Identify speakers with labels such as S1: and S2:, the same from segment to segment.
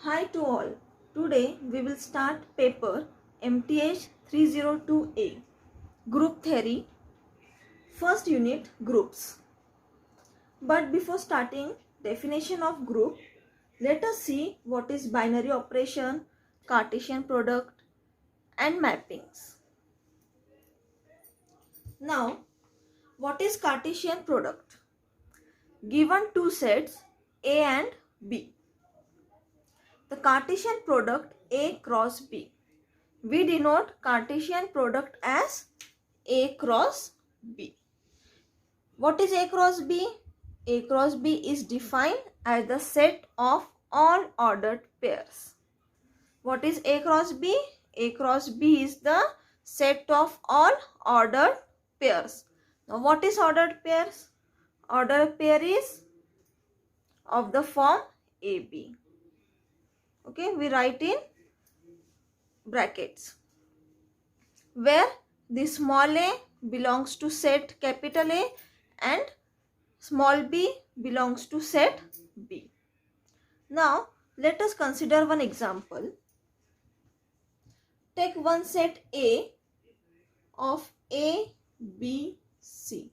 S1: Hi to all. Today we will start paper MTH 302A Group Theory, first unit groups. But before starting definition of group, let us see what is binary operation, Cartesian product and mappings. Now, what is Cartesian product? Given two sets A and B. The Cartesian product A cross B. We denote Cartesian product as A cross B. What is A cross B? A cross B is defined as the set of all ordered pairs. What is A cross B? A cross B is the set of all ordered pairs. Now what is ordered pairs? Ordered pair is of the form AB. Okay, we write in brackets, where the small a belongs to set capital A and small b belongs to set B. Now let us consider one example. Take one set A of A, B, C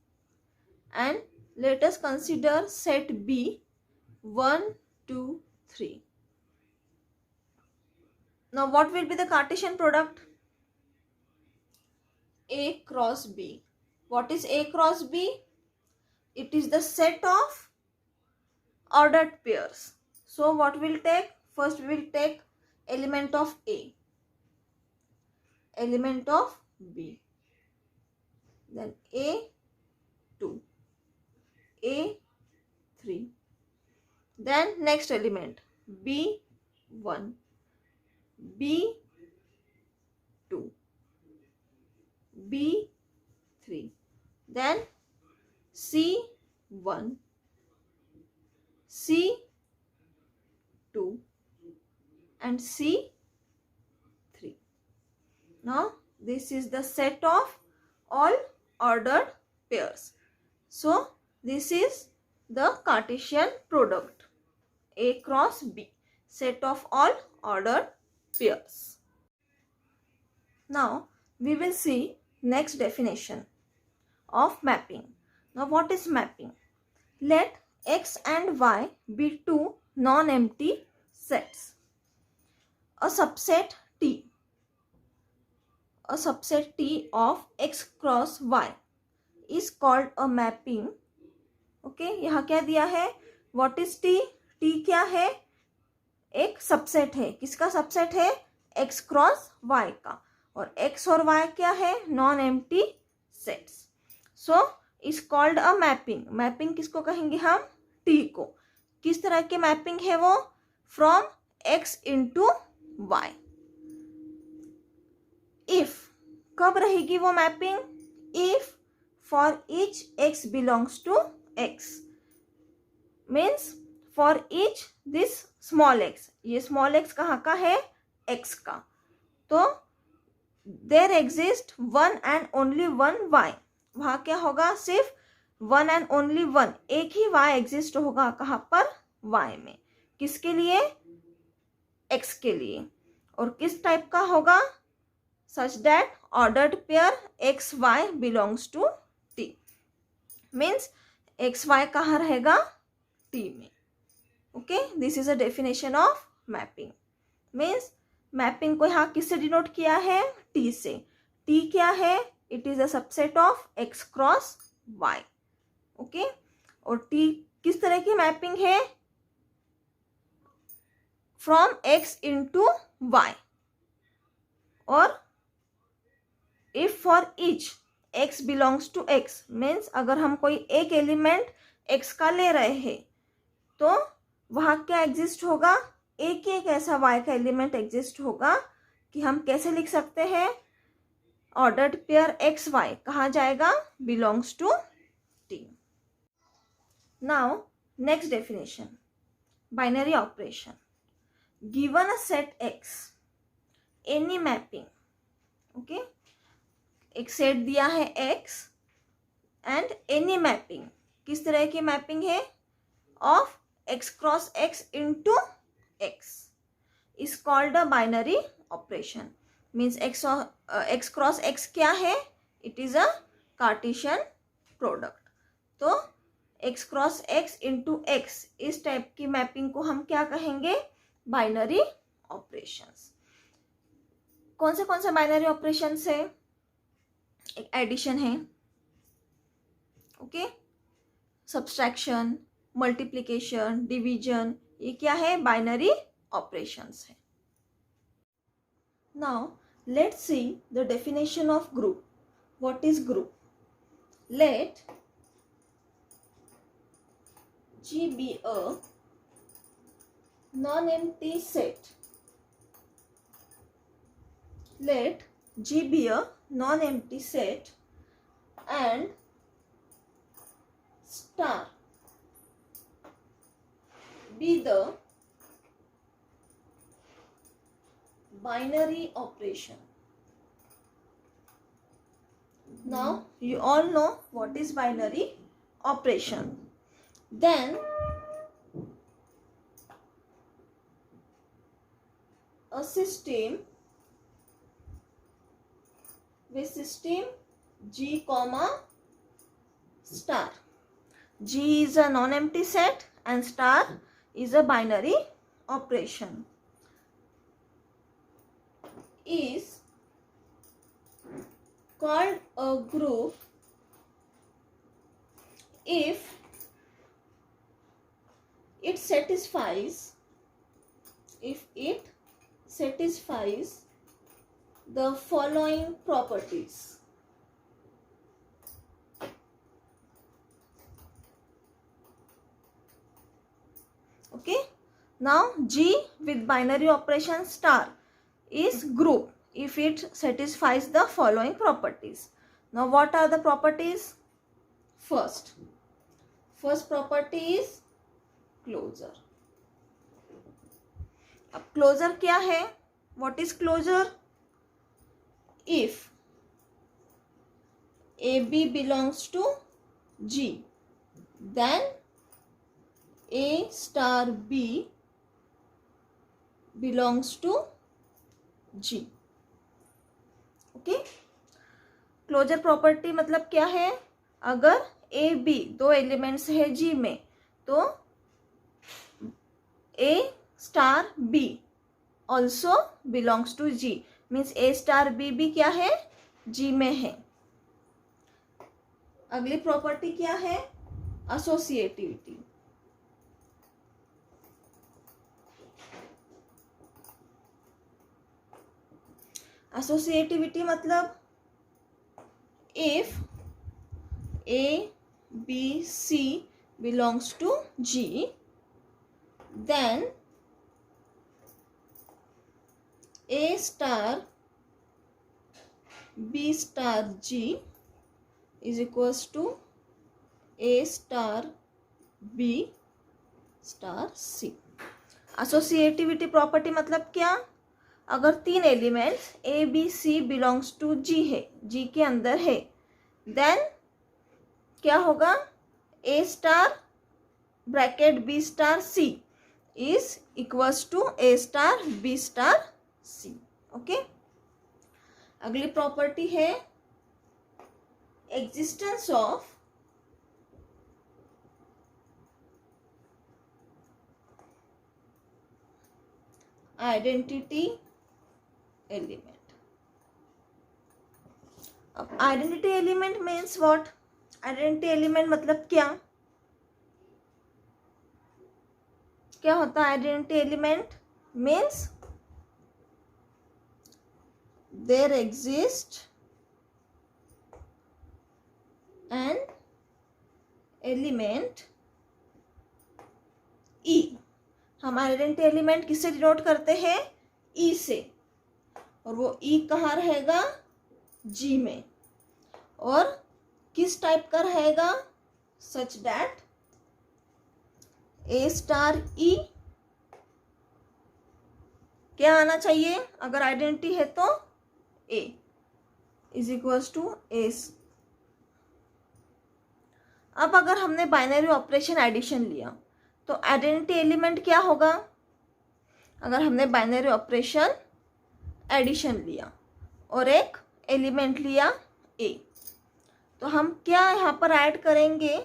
S1: and let us consider set B 1, 2, 3. Now what will be the Cartesian product? A cross B. What is A cross B? It is the set of ordered pairs. So what we'll take? First we will take element of A, element of B, then A2, A3, then next element B1, B2, B3, then C1, C2 and C3. Now this is the set of all ordered pairs. So this is the Cartesian product A cross B, set of all ordered pairs. Now we will see next definition of mapping. Now what is mapping? Let X and Y be two non-empty sets. A subset T of X cross Y is called a mapping. Okay, यहाँ क्या दिया है? What is T? T क्या है? एक subset है. किसका subset है? X क्रॉस Y का. और X और Y क्या है? Non empty sets. So is called a mapping. Mapping किसको कहेंगे हम? T को. किस तरह की मैपिंग है वो? From X into Y. If कब रहेगी वो mapping? If for each X belongs to X, means for each this small x. ये स्मॉल x कहाँ का है? X का. तो there exist one and only one y. वहाँ क्या होगा? सिर्फ वन एंड ओनली वन, एक ही y एग्जिस्ट होगा. कहाँ पर? y में. किसके लिए? x के लिए. और किस टाइप का होगा? Such that ordered pair X Y belongs to T. Means X Y कहाँ रहेगा? T में. Okay, this is a definition of mapping. Means mapping को यहाँ किससे डिनोट किया है? T से. T क्या है? It is a subset of X cross Y. Okay, और T किस तरह की मैपिंग है? From X into Y. और if for each X belongs to X, means अगर हम कोई एक एलिमेंट X का ले रहे हैं तो वहाँ क्या एग्जिस्ट होगा? एक ऐसा Y का एलिमेंट एग्जिस्ट होगा कि हम कैसे लिख सकते हैं? ऑर्डर्ड पेयर एक्स वाई कहाँ जाएगा? Belongs to T. Now next definition, binary operation. Given a set X, any mapping. Okay, एक सेट दिया है X एंड एनी मैपिंग. किस तरह की मैपिंग है? Of X cross X into X. Is called a binary operation. Means X cross X क्या है? It is a Cartesian product. तो X cross X into X, इस टाइप की mapping को हम क्या कहेंगे? Binary operations. कौन से बाइनरी ऑपरेशंस है? एक एडिशन है, ओके, सब्सट्रैक्शन, मल्टीप्लिकेशन, डिवीजन, ये क्या है? बाइनरी ऑपरेशंस है. Now let's see the definition of group. What is group? Let G be a non-empty set. Let G be a non-empty set and star be the binary operation. Now you all know what is binary operation. Then a system with system G comma star. G is a non-empty set and star is a binary operation. Is called a group if it satisfies the following properties. Okay, now G with binary operation star is group if it satisfies the following properties. Now what are the properties? First property is closure. अब closure क्या है? What is closure? If A B belongs to G, then A star B belongs to G. Okay, closure property मतलब क्या है? अगर A B दो elements है जी में, तो A star B also belongs to G. Means A star B भी क्या है? G में है. अगली प्रॉपर्टी क्या है? एसोसिएटिविटी. एसोसिएटिविटी मतलब if A B C belongs to G, then A star B star G is equals to A star B star C. Associativity property मतलब क्या? अगर तीन elements A B C belongs to G है, G के अंदर है, then क्या होगा? A star bracket B star C is equals to A star B star C. Okay, अगली प्रॉपर्टी है एग्जिस्टेंस ऑफ आइडेंटिटी एलिमेंट. अब identity element means what? Identity element मतलब क्या? क्या होता है identity element? Means there exist an element E. हम identity element किससे डिनोट करते हैं? ई से. और वो ई कहाँ रहेगा? जी में. और किस टाइप का रहेगा? सच दैट ए स्टार ई क्या आना चाहिए? अगर आइडेंटिटी है तो ए इज इक्वल्स टू ए. अब अगर हमने बाइनरी ऑपरेशन एडिशन लिया, तो आइडेंटिटी एलिमेंट क्या होगा? अगर हमने बाइनरी ऑपरेशन एडिशन लिया और एक एलिमेंट लिया ए, तो हम क्या यहाँ पर ऐड करेंगे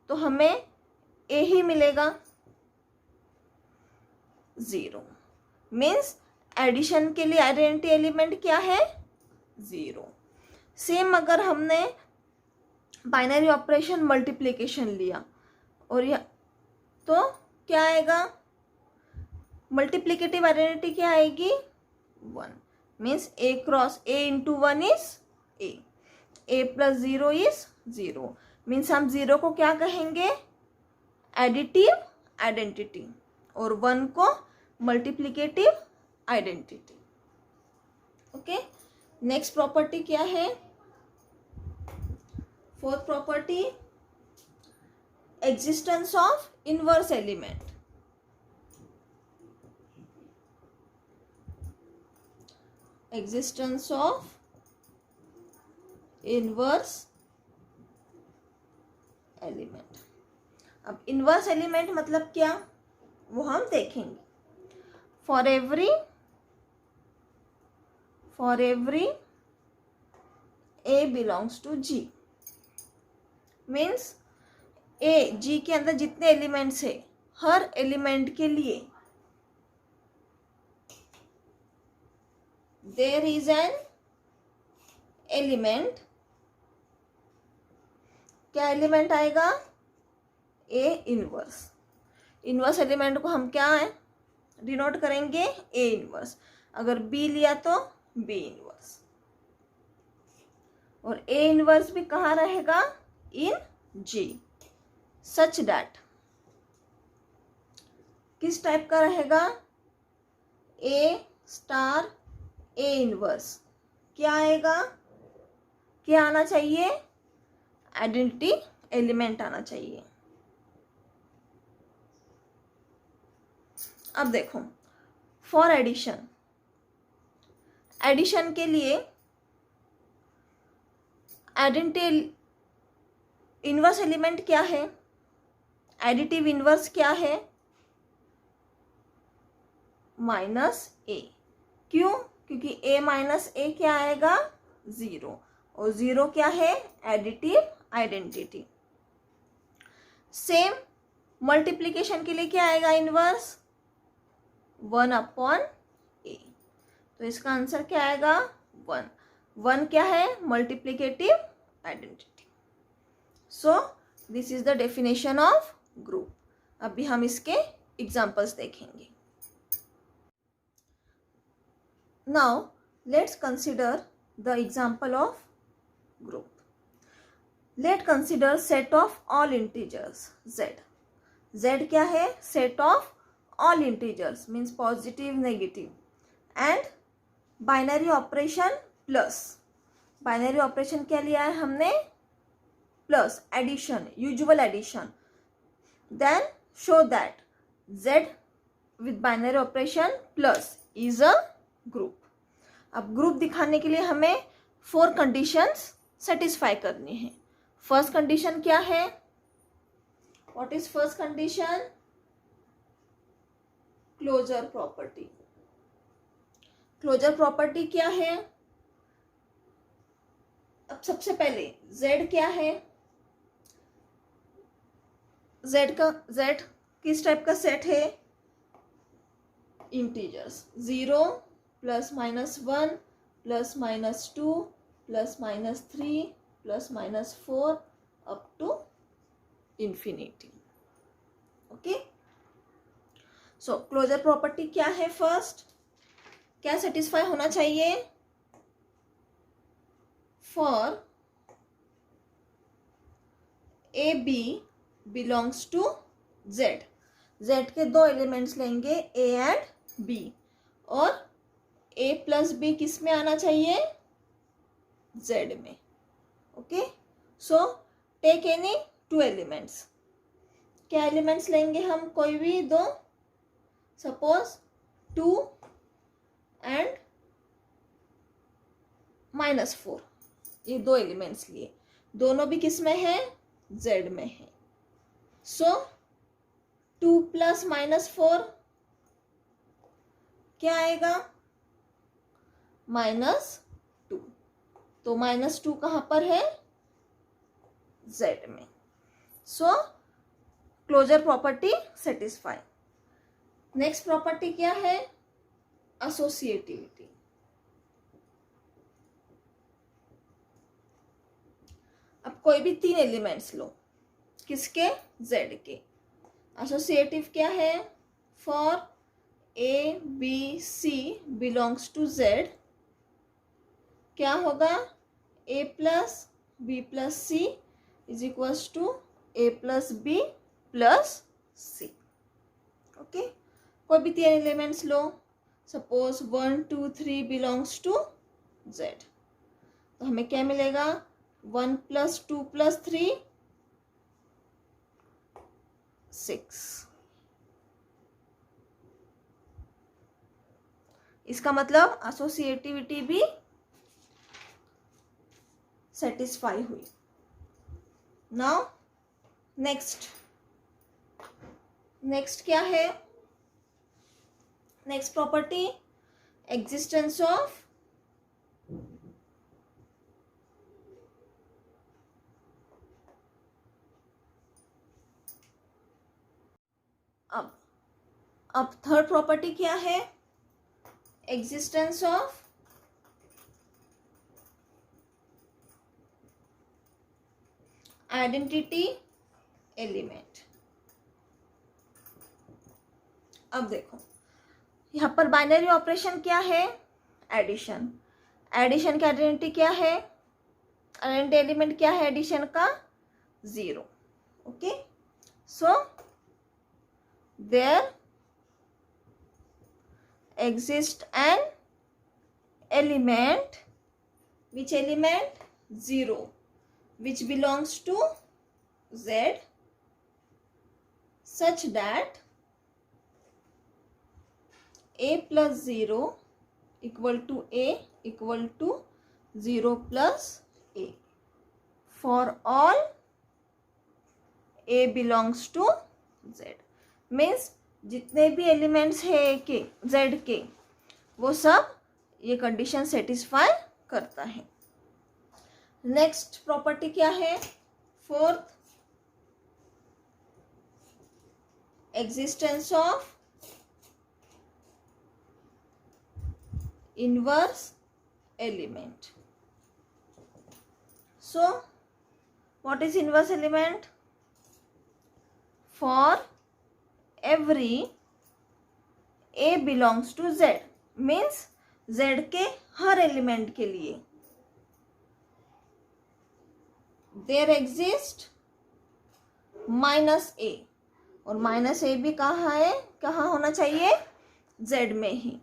S1: तो हमें ए ही मिलेगा, 0। मीन्स एडिशन के लिए आइडेंटिटी एलिमेंट क्या है, 0। सेम अगर हमने बाइनरी ऑपरेशन मल्टीप्लिकेशन लिया और यह, तो क्या आएगा, मल्टीप्लिकेटिव आइडेंटिटी क्या आएगी, 1। Means A cross A into 1 is a plus 0 is 0। Means हम 0 को क्या कहेंगे, एडिटिव आइडेंटिटी, और 1 को multiplicative identity. Okay, next property क्या है, fourth property, existence of inverse element. Existence of inverse element. अब इनवर्स एलिमेंट मतलब क्या, वो हम देखेंगे। For every A belongs to G, means A G के अंदर जितने एलिमेंट्स है, हर एलिमेंट के लिए देयर इज एन एलिमेंट, क्या एलिमेंट आएगा, ए इनवर्स। इनवर्स एलिमेंट को हम क्या है डिनोट करेंगे, ए इनवर्स। अगर बी लिया तो बी इनवर्स, और ए इनवर्स भी कहाँ रहेगा, इन जी, सच दैट, किस टाइप का रहेगा, ए स्टार ए इनवर्स, क्या आएगा, क्या आना चाहिए, आइडेंटिटी एलिमेंट आना चाहिए। अब देखो, फॉर एडिशन, एडिशन के लिए आइडेंटिटी इनवर्स एलिमेंट क्या है, एडिटिव इनवर्स क्या है, माइनस ए। क्यों, क्योंकि ए माइनस ए क्या आएगा, 0, और 0 क्या है, एडिटिव आइडेंटिटी। सेम मल्टीप्लिकेशन के लिए क्या आएगा, इनवर्स 1 अपॉन ए, तो इसका आंसर क्या आएगा, 1। 1 क्या है, multiplicative identity. So this is the definition of group. अभी हम इसके एग्जांपल्स देखेंगे। Now let's consider the example of group. Let consider set of all integers z। z क्या है, set of all integers, means positive negative, and binary operation plus. Binary operation क्या लिया है हमने, plus, addition, usual addition. Then show that z with binary operation plus is a group. अब group दिखाने के लिए हमें 4 कंडीशंस सेटिस्फाई करनी है। फर्स्ट कंडीशन क्या है, what is first condition, closure property. Closure property क्या है, अब सबसे पहले z क्या है, z किस टाइप का सेट है, integers, 0 plus minus 1 plus minus 2 plus minus 3 plus minus 4 up to infinity. Okay, so closure property क्या है, फर्स्ट क्या सेटिस्फाई होना चाहिए, for A B belongs to z। z के 2 एलिमेंट्स लेंगे, a एंड b, और a प्लस b किस में आना चाहिए, z में। Okay, so take any 2 elements. क्या एलिमेंट्स लेंगे हम, कोई भी 2, सपोज 2 एंड -4, ये 2 एलिमेंट्स लिए, दोनों भी किस में है, z में है। सो 2 प्लस -4 क्या आएगा? -2। तो -2 कहाँ पर है? Z में। So closure property satisfy. Next property क्या है? एसोसिएटिविटी। अब कोई भी 3 एलिमेंट्स लो, किसके? Z के। एसोसिएटिव क्या है? For A, B, C belongs to Z, क्या होगा? A plus B plus C is equals to A plus B plus C। Okay, कोई भी 3 एलिमेंट्स लो, सपोज 1, 2, 3 बिलोंग्स टू Z, तो हमें क्या मिलेगा? 1 प्लस 2 प्लस 3 6। इसका मतलब एसोसिएटिविटी भी सेटिस्फाई हुई। नाउ नेक्स्ट क्या है? नेक्स्ट प्रॉपर्टी एग्जिस्टेंस ऑफ अब थर्ड प्रॉपर्टी क्या है? Existence of identity element. अब देखो, यहाँ पर बाइनरी ऑपरेशन क्या है? एडिशन। एडिशन की आइडेंटिटी क्या है? आइडेंटिटी एलिमेंट क्या है एडिशन का? 0। Okay, so there exist an element, which element? 0, which belongs to Z, such that A plus 0 equal to A equal to 0 plus A for all A belongs to Z। Means जितने भी elements है ए के, Z के, वो सब ये condition satisfy करता है। नेक्स्ट प्रॉपर्टी क्या है? Fourth, existence of inverse element. So what is inverse element? For every A belongs to Z, means Z के हर एलिमेंट के लिए there exist -A, और -A भी कहाँ है? कहाँ होना चाहिए? Z में ही।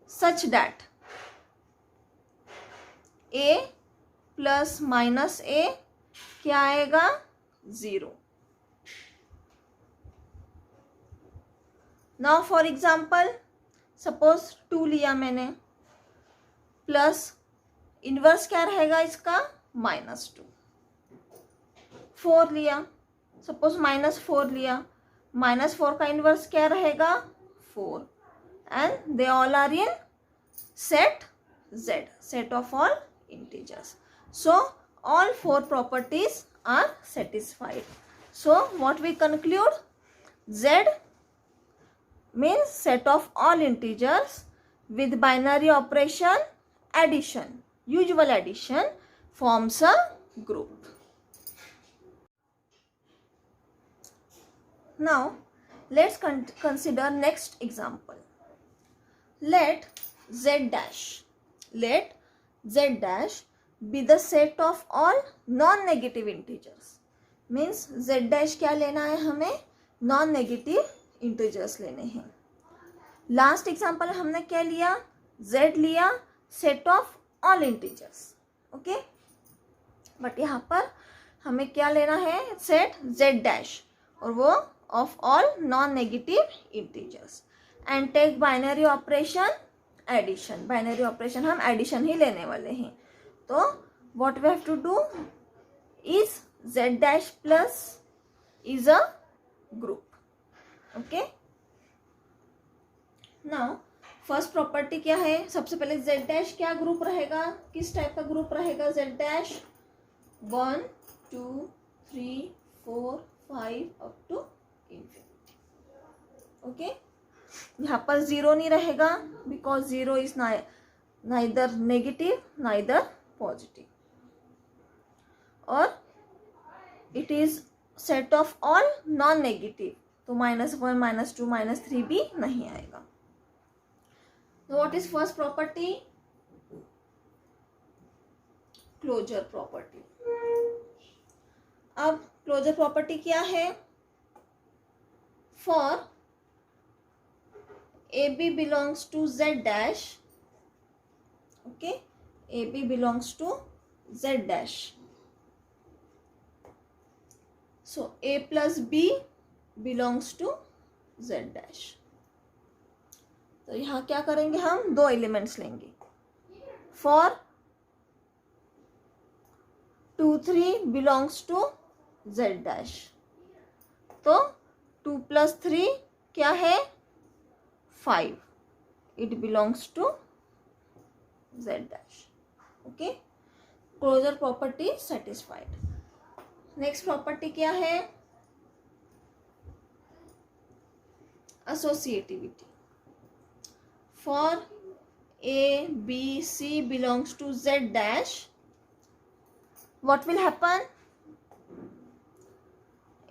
S1: such that A plus -A क्या आएगा? 0। नाउ फॉर एग्जाम्पल, सपोज 2 लिया मैंने, प्लस इनवर्स क्या रहेगा इसका? -2। 4 लिया, सपोज -4 लिया, -4 का इनवर्स क्या रहेगा? 4। And they all are in set Z, set of all integers. So all 4 properties are satisfied. So what we conclude? Z means set of all integers with binary operation addition, usual addition forms a group. Now let's consider next example. Let Z dash be the set of all non-negative integers. Means Z dash क्या लेना है हमें? Non-negative integers लेने हैं. Last example हमने क्या लिया? Z लिया set of all integers. Okay, but यहाँ पर हमें क्या लेना है? सेट Z dash और वो of all non-negative integers and take binary operation addition. Binary operation हम addition ही लेने वाले हैं. तो what we have to do is Z dash plus is a group. Okay. Now first property क्या है, सबसे पहले जेड डैश क्या ग्रुप रहेगा, किस टाइप का ग्रुप रहेगा Z dash, 1 2 3 4 5 up to infinity. Okay, यहाँ पर जीरो नहीं रहेगा because zero is neither negative neither positive, और it is set of all non negative, तो -1 -2 -3 भी नहीं आएगा. What is first property, closure property. अब क्लोजर प्रॉपर्टी क्या है, for AB belongs to Z dash, okay, AB belongs to Z dash, so A plus B belongs to Z dash. तो यहाँ क्या करेंगे, हम दो एलिमेंट्स लेंगे. For 2 3 belongs to Z dash, तो 2 plus 3 क्या है, 5, it belongs to Z dash. Okay, closure property satisfied. Next property क्या है, associativity. For A B C belongs to Z dash, what will happen,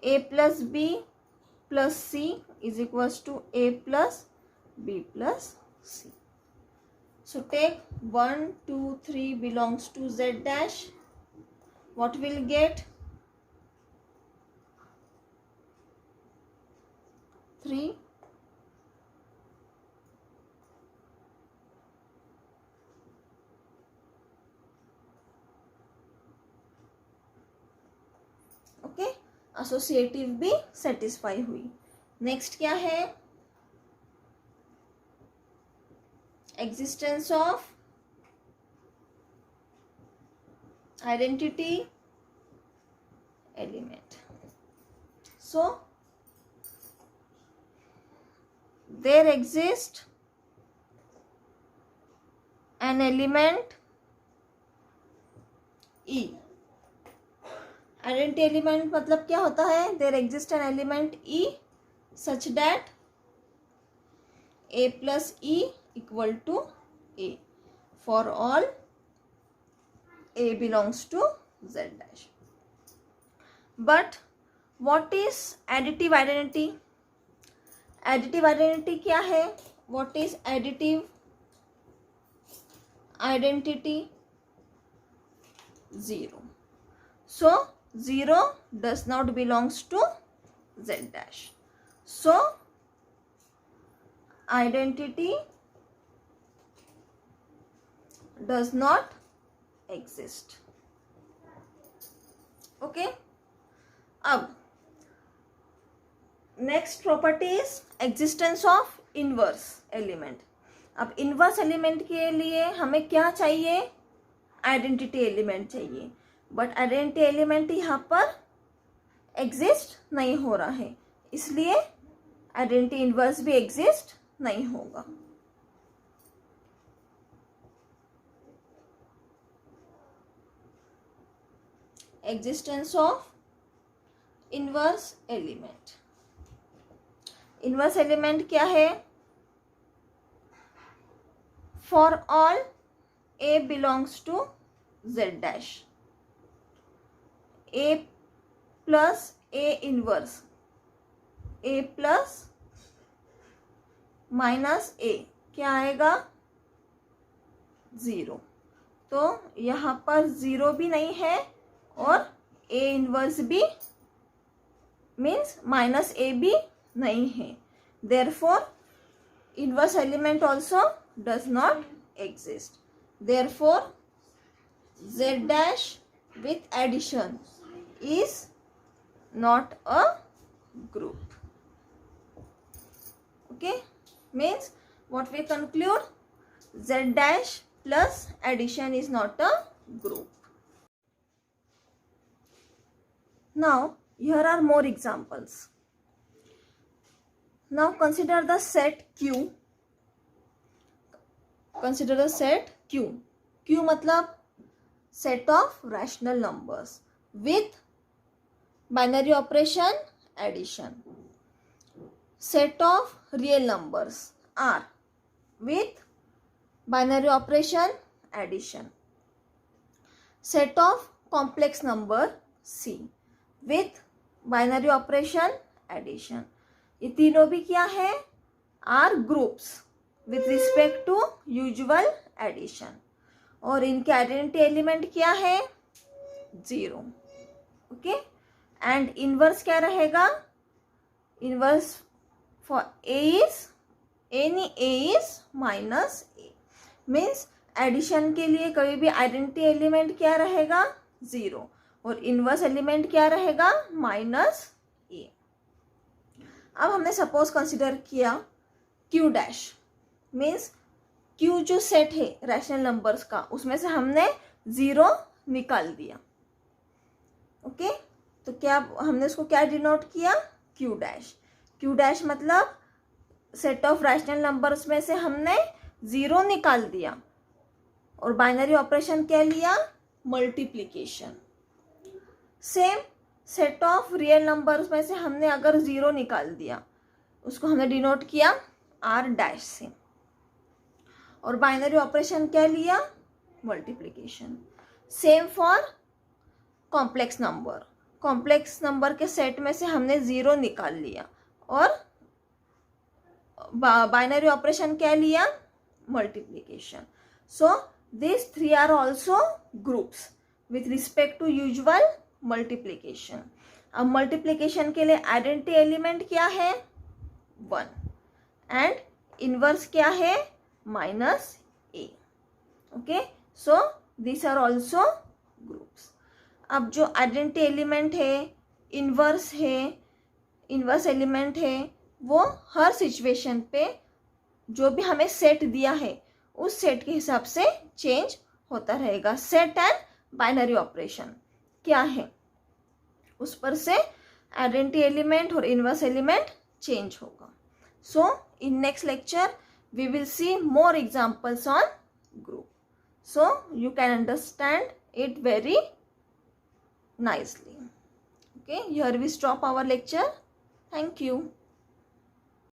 S1: A plus B plus C is equals to A plus B plus C. So take 1 2 3 belongs to Z dash, what will get, 3, okay, associative भी satisfy हुई. Next क्या है, existence of identity element. So there exist an element E. Identity element मतलब क्या होता है, there exist an element E such that A plus E equal to A for all A belongs to Z dash. But what is additive identity? Additive identity क्या है, what is additive identity, 0. So 0 does not belongs to Z dash. So identity does not exist. Okay, अब next property is existence of inverse element. अब inverse element के लिए हमें क्या चाहिए, identity element चाहिए, बट आइडेंटिटी एलिमेंट यहाँ पर एग्जिस्ट नहीं हो रहा है, इसलिए आइडेंटिटी इनवर्स भी एग्जिस्ट नहीं होगा. Existence of inverse element. Inverse element क्या है, for all A belongs to Z dash, A plus A inverse, A plus minus A क्या आएगा, 0. तो यहाँ पर 0 भी नहीं है और A इनवर्स भी मीन्स माइनस A भी नहीं है. Therefore inverse element also does not exist. Therefore Z dash with addition is not a group. Okay, means what we conclude, Z dash plus addition is not a group. Now here are more examples. Now consider the set Q consider a set Q. Q मतलब set of rational numbers with binary operation addition. Set of real numbers R with binary operation addition. Set of complex number C with binary operation addition. ये तीनों भी क्या है? Are groups with respect to usual addition. और इनके identity element क्या है? 0. Okay. And inverse क्या रहेगा? Inverse for A is minus A. Means addition के लिए कभी भी आइडेंटिटी एलिमेंट क्या रहेगा? 0. और इनवर्स एलिमेंट क्या रहेगा? माइनस ए. अब हमने सपोज कंसिडर किया क्यू डैश. मीन्स क्यू जो सेट है रैशनल नंबर्स का, उसमें से हमने 0 निकाल दिया. ओके. तो क्या हमने उसको क्या डिनोट किया? Q dash. क्यू डैश मतलब सेट ऑफ रैशनल नंबर्स में से हमने 0 निकाल दिया. और बाइनरी ऑपरेशन क्या लिया? Multiplication. Same set of real numbers में से हमने अगर 0 निकाल दिया, उसको हमने डिनोट किया आर डैश से. और बाइनरी ऑपरेशन क्या लिया? Multiplication. Same for complex number. Complex number के सेट में से हमने 0 निकाल लिया और बाइनरी ऑपरेशन क्या लिया? Multiplication. So this 3 are also groups with respect to usual multiplication. अब मल्टीप्लिकेशन के लिए आइडेंटिटी एलिमेंट क्या है? 1. एंड इनवर्स क्या है? Minus A. Okay. So this are also groups. अब जो आइडेंटिटी एलिमेंट है, इनवर्स एलिमेंट है, वो हर सिचुएशन पे जो भी हमें सेट दिया है उस सेट के हिसाब से चेंज होता रहेगा. सेट एंड बाइनरी ऑपरेशन क्या है, उस पर से आइडेंटिटी एलिमेंट और इनवर्स एलिमेंट चेंज होगा. So in next lecture we will see more examples on group, so you can understand it very nicely. Okay, here we stop our lecture. Thank you.